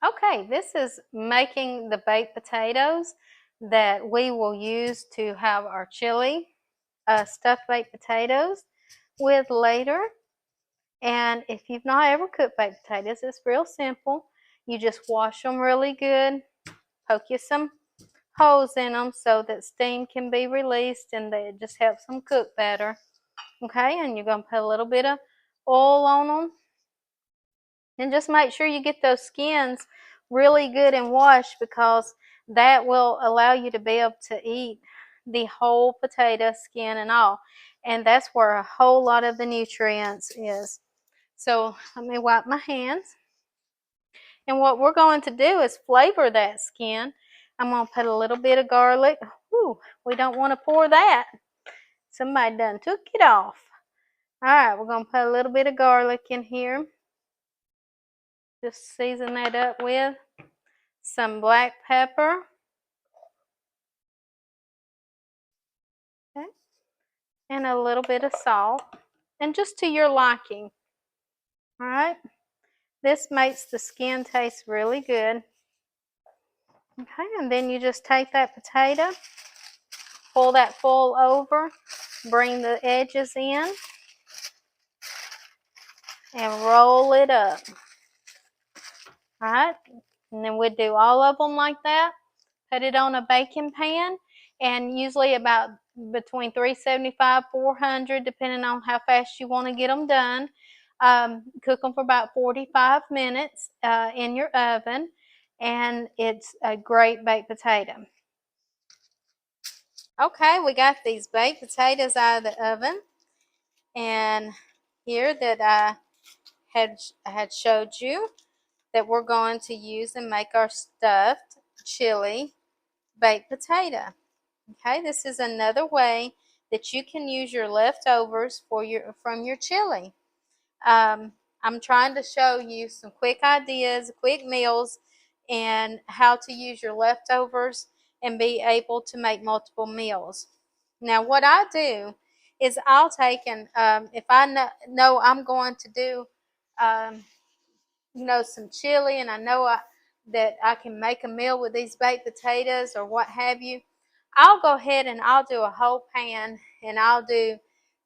Okay, this is making the baked potatoes that we will use to have our chili stuffed baked potatoes with later. And if you've not ever cooked baked potatoes, it's real simple. You just wash them really good, poke you some holes in them so that steam can be released and it just helps them cook better. Okay, and you're going to put a little bit of oil on them. And just make sure you get those skins really good and washed because that will allow you to be able to eat the whole potato, skin and all. And that's where a whole lot of the nutrients is. So let me wipe my hands. And what we're going to do is flavor that skin. I'm going to put a little bit of garlic. Ooh, we don't want to pour that. Somebody done took it off. All right, we're going to put a little bit of garlic in here. Just season that up with some black pepper. Okay. And a little bit of salt. And just to your liking. All right. This makes the skin taste really good. Okay, and then you just take that potato, pull that foil over, bring the edges in, and roll it up. All right, and then we'd do all of them like that. Put it on a baking pan, and usually about between 375, 400, depending on how fast you want to get them done. Cook them for about 45 minutes in your oven, and it's a great baked potato. Okay, we got these baked potatoes out of the oven, and here that I had showed you that we're going to use and make our stuffed chili baked potato. Okay, this is another way that you can use your leftovers from your chili. I'm trying to show you some quick ideas, quick meals, and how to use your leftovers and be able to make multiple meals. Now, what I do is I'll take and if I know I'm going to do, um, some chili, and I know that I can make a meal with these baked potatoes or what have you, I'll go ahead and I'll do a whole pan, and I'll do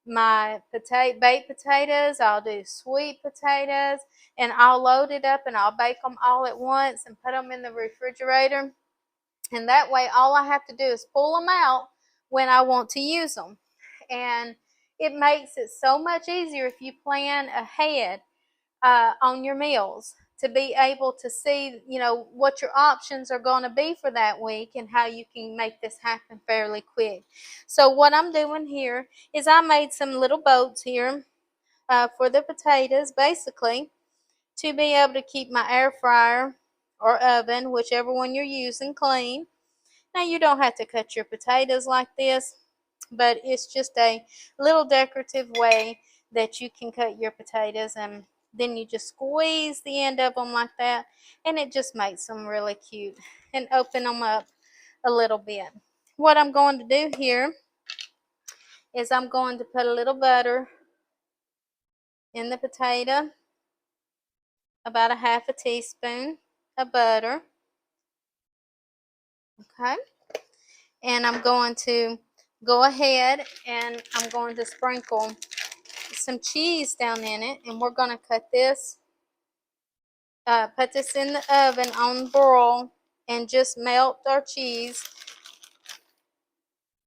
my baked potatoes, I'll do sweet potatoes, and I'll load it up and I'll bake them all at once and put them in the refrigerator. And that way all I have to do is pull them out when I want to use them. And it makes it so much easier if you plan ahead on your meals to be able to see, what your options are going to be for that week and how you can make this happen fairly quick. So what I'm doing here is I made some little boats here for the potatoes, basically, to be able to keep my air fryer or oven, whichever one you're using, clean. Now you don't have to cut your potatoes like this, but it's just a little decorative way that you can cut your potatoes, and then you just squeeze the end of them like that, and it just makes them really cute, and open them up a little bit. What I'm going to do here is I'm going to put a little butter in the potato, about a half a teaspoon of butter. Okay, and I'm going to go ahead and I'm going to sprinkle some cheese down in it, and we're going to put this in the oven on broil and just melt our cheese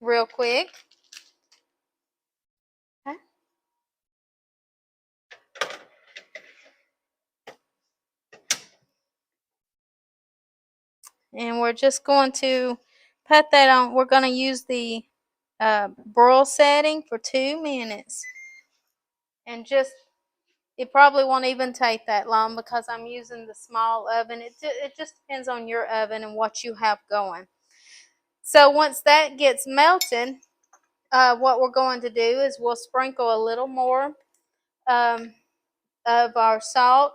real quick. Okay. And we're just going to put that on. We're going to use the broil setting for 2 minutes, and it probably won't even take that long because I'm using the small oven. It just depends on your oven and what you have going. So once that gets melted, what we're going to do is we'll sprinkle a little more of our salt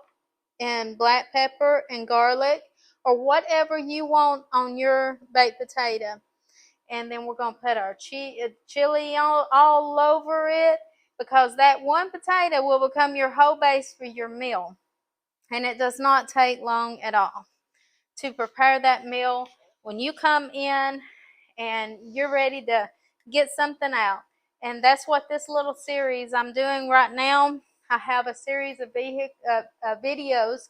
and black pepper and garlic, or whatever you want on your baked potato. And then we're going to put our chili all over it, because that one potato will become your whole base for your meal. And it does not take long at all. to prepare that meal when you come in and you're ready to get something out. And that's what this little series I'm doing right now. I have a series of videos,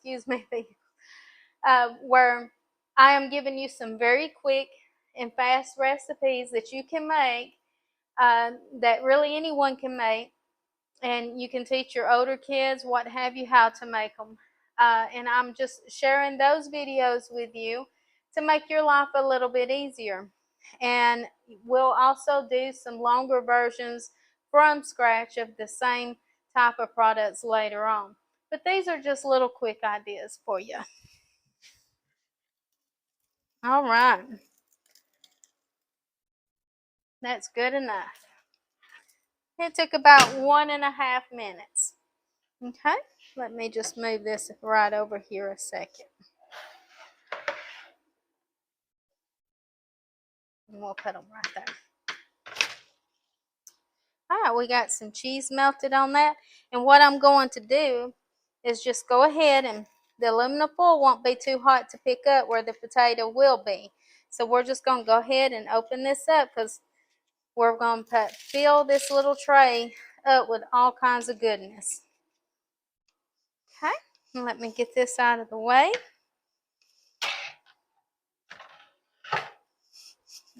where I am giving you some very quick and fast recipes that you can make, that really anyone can make, and you can teach your older kids, what have you, how to make them. And I'm just sharing those videos with you to make your life a little bit easier. And we'll also do some longer versions from scratch of the same type of products later on. But these are just little quick ideas for you. All right, that's good enough. It took about 1.5 minutes. Okay, let me just move this right over here a second. And we'll put them right there. All right, we got some cheese melted on that. And what I'm going to do is just go ahead, and the aluminum foil won't be too hot to pick up where the potato will be. So we're just going to go ahead and open this up, because we're going to fill this little tray up with all kinds of goodness. Okay, let me get this out of the way.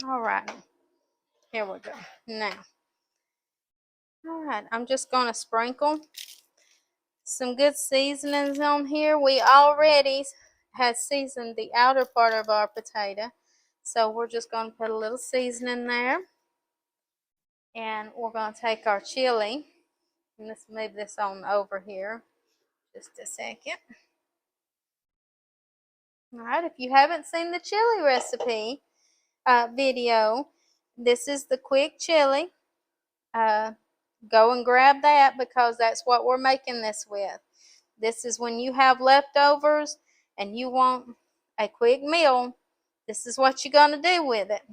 All right, here we go. Now, all right, I'm just going to sprinkle some good seasonings on here. We already had seasoned the outer part of our potato, so we're just going to put a little seasoning there. And we're going to take our chili, and let's move this on over here just a second. All right, if you haven't seen the chili recipe video, this is the quick chili. Go and grab that, because that's what we're making this with. This is when you have leftovers and you want a quick meal. This is what you're going to do with it.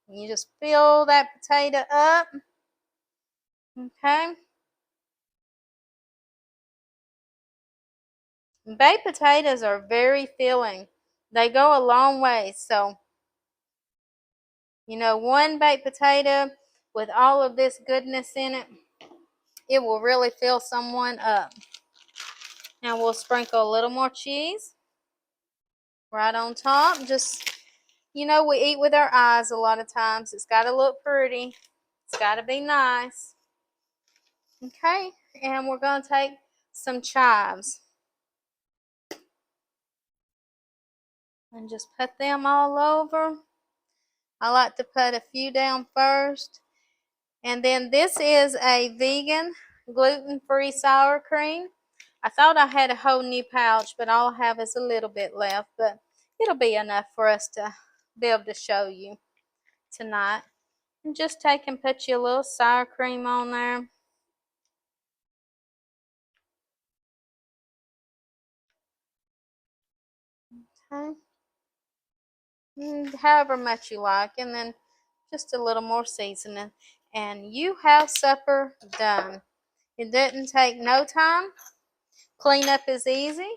You just fill that potato up. Okay. Baked potatoes are very filling. They go a long way. So, one baked potato with all of this goodness in it, it will really fill someone up. Now we'll sprinkle a little more cheese right on top. Just, we eat with our eyes a lot of times. It's got to look pretty. It's got to be nice. Okay, and we're going to take some chives and just put them all over. I like to put a few down first. And then this is a vegan, gluten-free sour cream. I thought I had a whole new pouch, but all I have is a little bit left. But it'll be enough for us to be able to show you tonight. And just take and put you a little sour cream on there. Okay. However much you like, and then just a little more seasoning, and you have supper done. It didn't take no time. Cleanup is easy.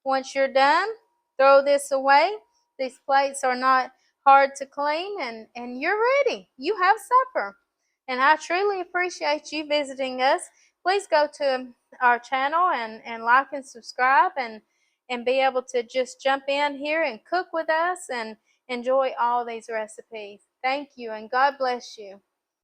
Once you're done, throw this away. These plates are not hard to clean, and you're ready. You have supper. And I truly appreciate you visiting us. Please go to our channel and like and subscribe, and be able to just jump in here and cook with us and enjoy all these recipes. Thank you, and God bless you.